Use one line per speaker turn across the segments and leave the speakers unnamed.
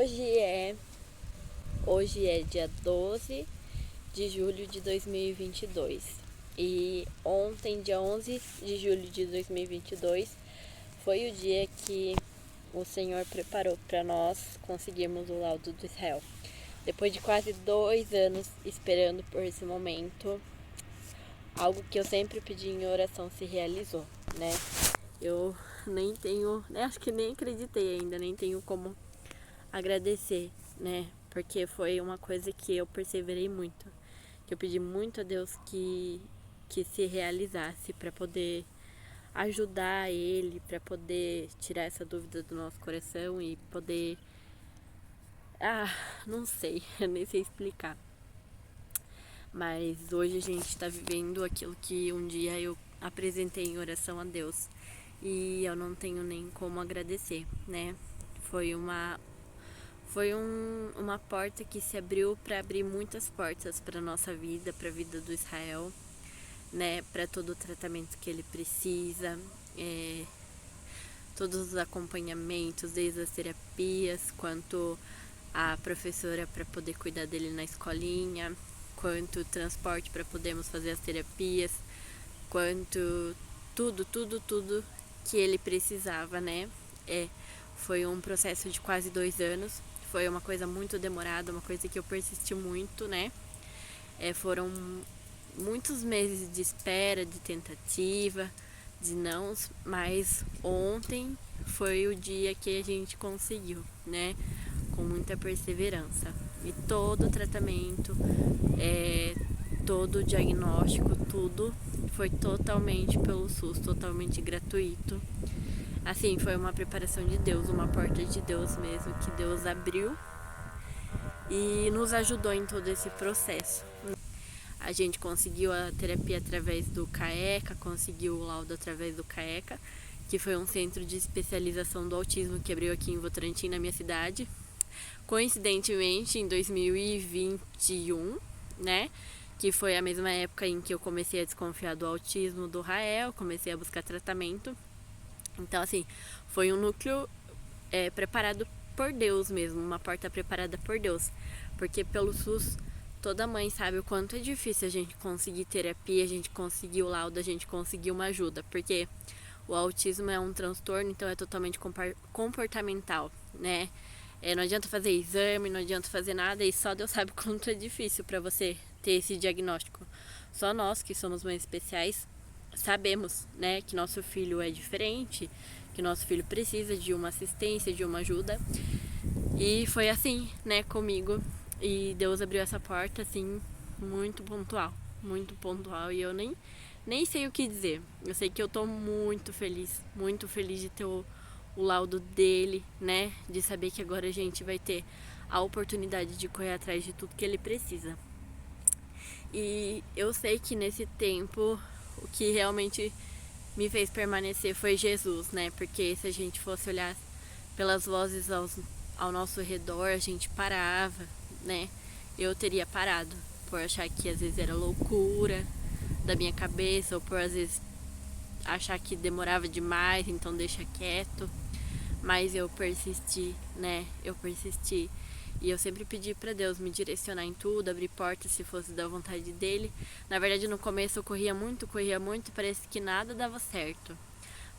Hoje é dia 12 de julho de 2022 e ontem, dia 11 de julho de 2022, foi o dia que o Senhor preparou para nós conseguirmos o laudo do Israel. Depois de quase 2 anos esperando por esse momento, algo que eu sempre pedi em oração se realizou, né? Eu nem tenho, acho que nem acreditei ainda, nem tenho como agradecer, né? Porque foi uma coisa que eu perseverei muito, que eu pedi muito a Deus que se realizasse para poder ajudar ele, para poder tirar essa dúvida do nosso coração e poder, não sei, eu nem sei explicar. Mas hoje a gente está vivendo aquilo que um dia eu apresentei em oração a Deus e eu não tenho nem como agradecer, né? Foi uma porta que se abriu para abrir muitas portas para nossa vida, para a vida do Israel, né? Para todo o tratamento que ele precisa, todos os acompanhamentos, desde as terapias, quanto a professora para poder cuidar dele na escolinha, quanto transporte para podermos fazer as terapias, quanto tudo que ele precisava, né? Foi um processo de quase 2 anos, foi uma coisa muito demorada, uma coisa que eu persisti muito, né? Foram muitos meses de espera, de tentativa, de não, mas ontem foi o dia que a gente conseguiu, né? Com muita perseverança. E todo o tratamento, todo o diagnóstico, tudo foi totalmente pelo SUS, totalmente gratuito. Assim, foi uma preparação de Deus, uma porta de Deus mesmo, que Deus abriu e nos ajudou em todo esse processo. A gente conseguiu a terapia através do CAECA, conseguiu o laudo através do CAECA, que foi um centro de especialização do autismo que abriu aqui em Votorantim, na minha cidade. Coincidentemente, em 2021, né? Que foi a mesma época em que eu comecei a desconfiar do autismo do Rael, comecei a buscar tratamento. Então, assim, foi um núcleo preparado por Deus mesmo, uma porta preparada por Deus. Porque pelo SUS, toda mãe sabe o quanto é difícil a gente conseguir terapia, a gente conseguir o laudo, a gente conseguir uma ajuda. Porque o autismo é um transtorno, então é totalmente comportamental, né? Não adianta fazer exame, não adianta fazer nada, e só Deus sabe quanto é difícil para você ter esse diagnóstico. Só nós, que somos mães especiais, sabemos, né, que nosso filho é diferente, que nosso filho precisa de uma assistência, de uma ajuda. E foi assim, né, comigo. E Deus abriu essa porta, assim, muito pontual, e eu nem sei o que dizer. Eu sei que eu tô muito feliz de ter o laudo dele, né? De saber que agora a gente vai ter a oportunidade de correr atrás de tudo que ele precisa. E eu sei que nesse tempo, o que realmente me fez permanecer foi Jesus, né? Porque se a gente fosse olhar pelas vozes ao nosso redor, a gente parava, né? Eu teria parado por achar que às vezes era loucura da minha cabeça, ou por às vezes achar que demorava demais, então deixa quieto. Mas eu persisti, né? Eu persisti. E eu sempre pedi pra Deus me direcionar em tudo, abrir portas se fosse da vontade dele. Na verdade, no começo eu corria muito, e parece que nada dava certo.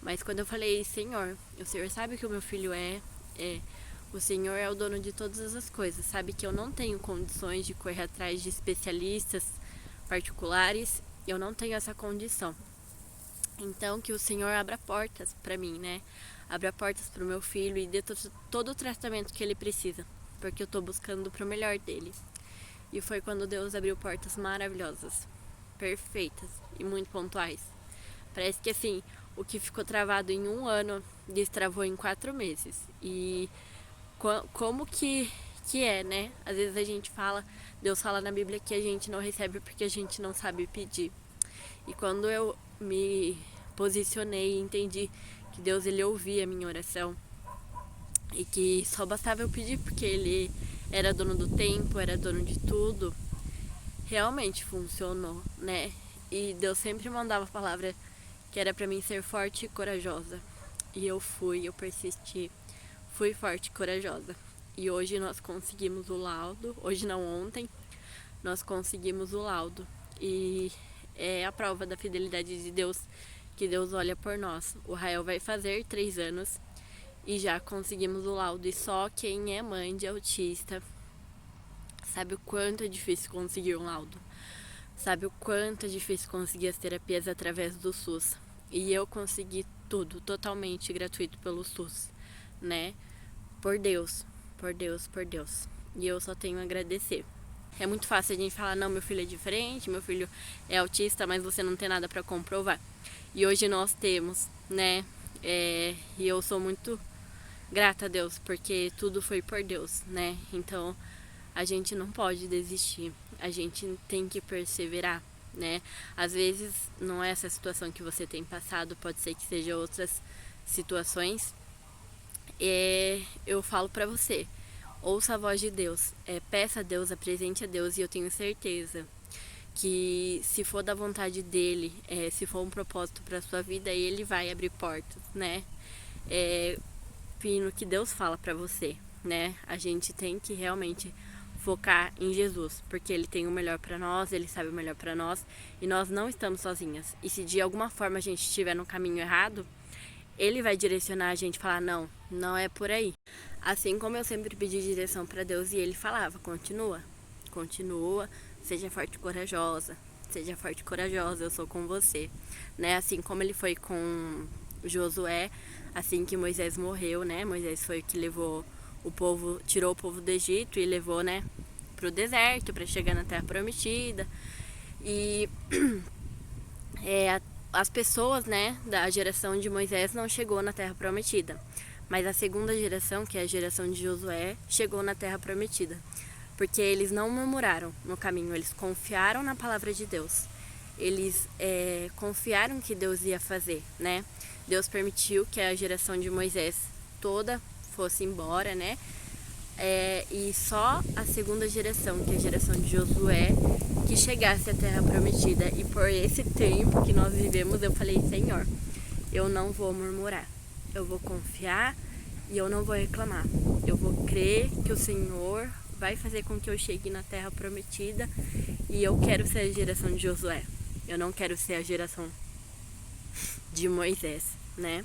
Mas quando eu falei, Senhor, o Senhor sabe que o meu filho o Senhor é o dono de todas as coisas, sabe que eu não tenho condições de correr atrás de especialistas particulares, eu não tenho essa condição. Então, que o Senhor abra portas para mim, né? Abra portas para o meu filho e dê todo o tratamento que ele precisa, porque eu tô buscando pro melhor dele. E foi quando Deus abriu portas maravilhosas, perfeitas e muito pontuais. Parece que assim, o que ficou travado em 1 ano, destravou em 4 meses. E como que é, né? Às vezes a gente fala, Deus fala na Bíblia que a gente não recebe porque a gente não sabe pedir. E quando eu me posicionei e entendi que Deus, ele ouvia a minha oração e que só bastava eu pedir porque ele era dono do tempo, era dono de tudo, realmente funcionou, né? E Deus sempre mandava a palavra que era pra mim ser forte e corajosa. E eu persisti, fui forte e corajosa. E hoje nós conseguimos o laudo, hoje não, ontem, nós conseguimos o laudo. E é a prova da fidelidade de Deus, que Deus olha por nós. O Rael vai fazer 3 anos e já conseguimos o laudo. E só quem é mãe de autista sabe o quanto é difícil conseguir um laudo. Sabe o quanto é difícil conseguir as terapias através do SUS. E eu consegui tudo totalmente gratuito pelo SUS, né? Por Deus, por Deus, por Deus. E eu só tenho a agradecer. É muito fácil a gente falar, não, meu filho é diferente, meu filho é autista, mas você não tem nada para comprovar. E hoje nós temos, né? E eu sou muito grata a Deus, porque tudo foi por Deus, né? Então, a gente não pode desistir, a gente tem que perseverar, né? Às vezes, não é essa situação que você tem passado, pode ser que seja outras situações. Eu falo pra você, ouça a voz de Deus, peça a Deus, apresente a Deus, e eu tenho certeza que se for da vontade dele, se for um propósito para sua vida, ele vai abrir portas, né? No que Deus fala para você, né? A gente tem que realmente focar em Jesus, porque ele tem o melhor para nós, ele sabe o melhor para nós, e nós não estamos sozinhas. E se de alguma forma a gente estiver no caminho errado, ele vai direcionar a gente e falar, não, não é por aí. Assim como eu sempre pedi direção para Deus e ele falava, continua, continua, seja forte e corajosa, seja forte e corajosa, eu sou com você, né? Assim como ele foi com Josué, assim que Moisés morreu, né? Moisés foi o que levou o povo, tirou o povo do Egito e levou, né, pro deserto para chegar na Terra Prometida. E as pessoas, né, da geração de Moisés não chegou na Terra Prometida, mas a segunda geração, que é a geração de Josué, chegou na Terra Prometida, porque eles não murmuraram no caminho, eles confiaram na palavra de Deus, eles confiaram que Deus ia fazer, né? Deus permitiu que a geração de Moisés toda fosse embora, né? E só a segunda geração, que é a geração de Josué, que chegasse à Terra Prometida. E por esse tempo que nós vivemos, eu falei, Senhor, eu não vou murmurar, eu vou confiar e eu não vou reclamar. Eu vou crer que o Senhor vai fazer com que eu chegue na Terra Prometida, e eu quero ser a geração de Josué. Eu não quero ser a geração de Moisés, né?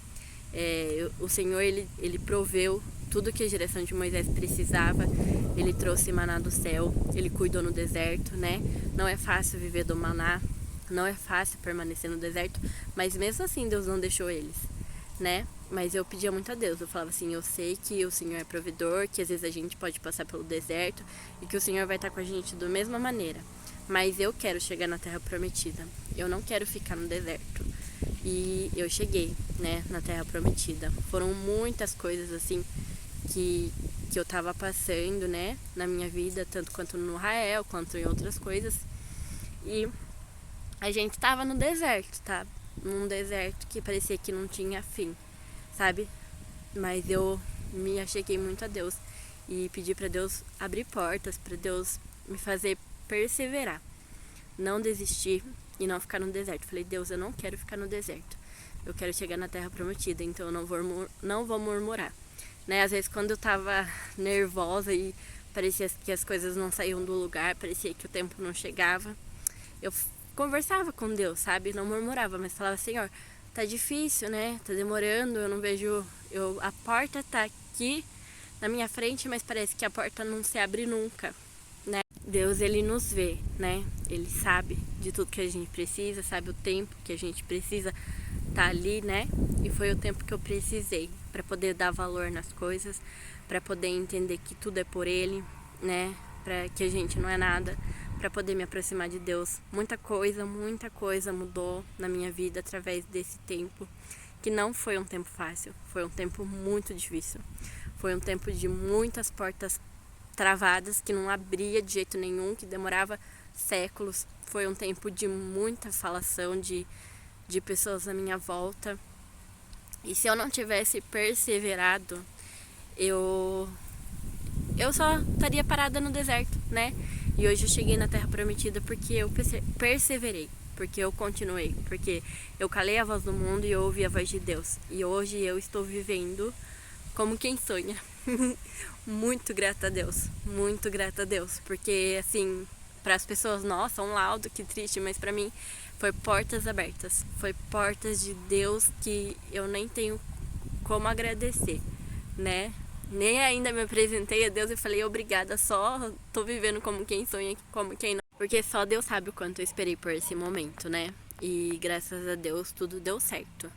O Senhor, ele proveu tudo que a geração de Moisés precisava. Ele trouxe maná do céu, ele cuidou no deserto, né? Não é fácil viver do maná, não é fácil permanecer no deserto, mas mesmo assim Deus não deixou eles, né? Mas eu pedia muito a Deus, eu falava assim, eu sei que o Senhor é provedor, que às vezes a gente pode passar pelo deserto e que o Senhor vai estar com a gente da mesma maneira, mas eu quero chegar na Terra Prometida, eu não quero ficar no deserto. E eu cheguei, né, na Terra Prometida. Foram muitas coisas assim que eu tava passando, né, na minha vida, tanto quanto no Rael, quanto em outras coisas. E a gente tava no deserto, tá? Num deserto que parecia que não tinha fim, sabe? Mas eu me acheguei muito a Deus e pedi pra Deus abrir portas, pra Deus me fazer perseverar, não desistir e não ficar no deserto. Falei, Deus, eu não quero ficar no deserto, eu quero chegar na Terra Prometida, então eu não vou murmurar, né? Às vezes quando eu tava nervosa e parecia que as coisas não saíam do lugar, parecia que o tempo não chegava, eu conversava com Deus, sabe? Não murmurava, mas falava, Senhor, tá difícil, né? Tá demorando, eu não vejo, a porta tá aqui na minha frente, mas parece que a porta não se abre nunca, né? Deus, ele nos vê, né? Ele sabe de tudo que a gente precisa, sabe o tempo que a gente precisa tá ali, né? E foi o tempo que eu precisei para poder dar valor nas coisas, para poder entender que tudo é por ele, né? Para que a gente não é nada, para poder me aproximar de Deus. Muita coisa mudou na minha vida através desse tempo, que não foi um tempo fácil, foi um tempo muito difícil. Foi um tempo de muitas portas travadas, que não abria de jeito nenhum, que demorava séculos. Foi um tempo de muita falação de pessoas à minha volta. E se eu não tivesse perseverado, eu só estaria parada no deserto, né? E hoje eu cheguei na Terra Prometida porque eu perseverei, porque eu continuei, porque eu calei a voz do mundo e eu ouvi a voz de Deus. E hoje eu estou vivendo como quem sonha, Muito grata a Deus, porque assim, para as pessoas, nossa, um laudo, que triste, mas para mim foi portas abertas, foi portas de Deus que eu nem tenho como agradecer, né? Nem ainda me apresentei a Deus e falei obrigada, só tô vivendo como quem sonha, como quem não, porque só Deus sabe o quanto eu esperei por esse momento, né? E graças a Deus tudo deu certo.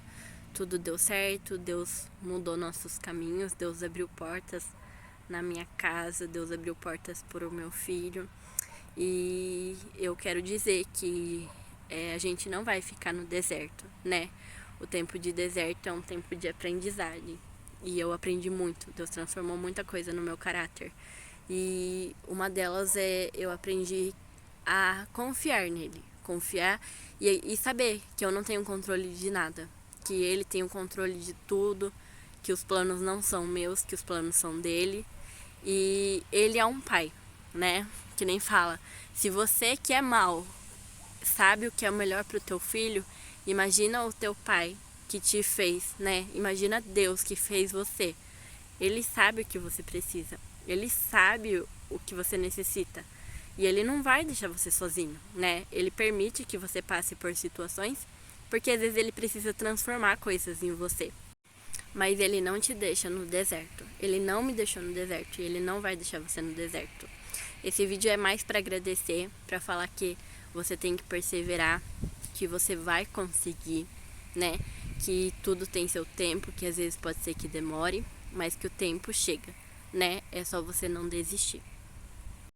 Tudo deu certo, Deus mudou nossos caminhos, Deus abriu portas na minha casa, Deus abriu portas para o meu filho. E eu quero dizer que a gente não vai ficar no deserto, né? O tempo de deserto é um tempo de aprendizagem. E eu aprendi muito, Deus transformou muita coisa no meu caráter. E uma delas eu aprendi a confiar nele, confiar e saber que eu não tenho controle de nada, que ele tem o controle de tudo, que os planos não são meus, que os planos são dele. E ele é um pai, né? Que nem fala, se você que é mal sabe o que é o melhor pro teu filho, imagina o teu pai que te fez, né? Imagina Deus que fez você. Ele sabe o que você precisa. Ele sabe o que você necessita. E ele não vai deixar você sozinho, né? Ele permite que você passe por situações, porque às vezes ele precisa transformar coisas em você. Mas ele não te deixa no deserto. Ele não me deixou no deserto e ele não vai deixar você no deserto. Esse vídeo é mais para agradecer, para falar que você tem que perseverar, que você vai conseguir, né? Que tudo tem seu tempo, que às vezes pode ser que demore, mas que o tempo chega, né? É só você não desistir.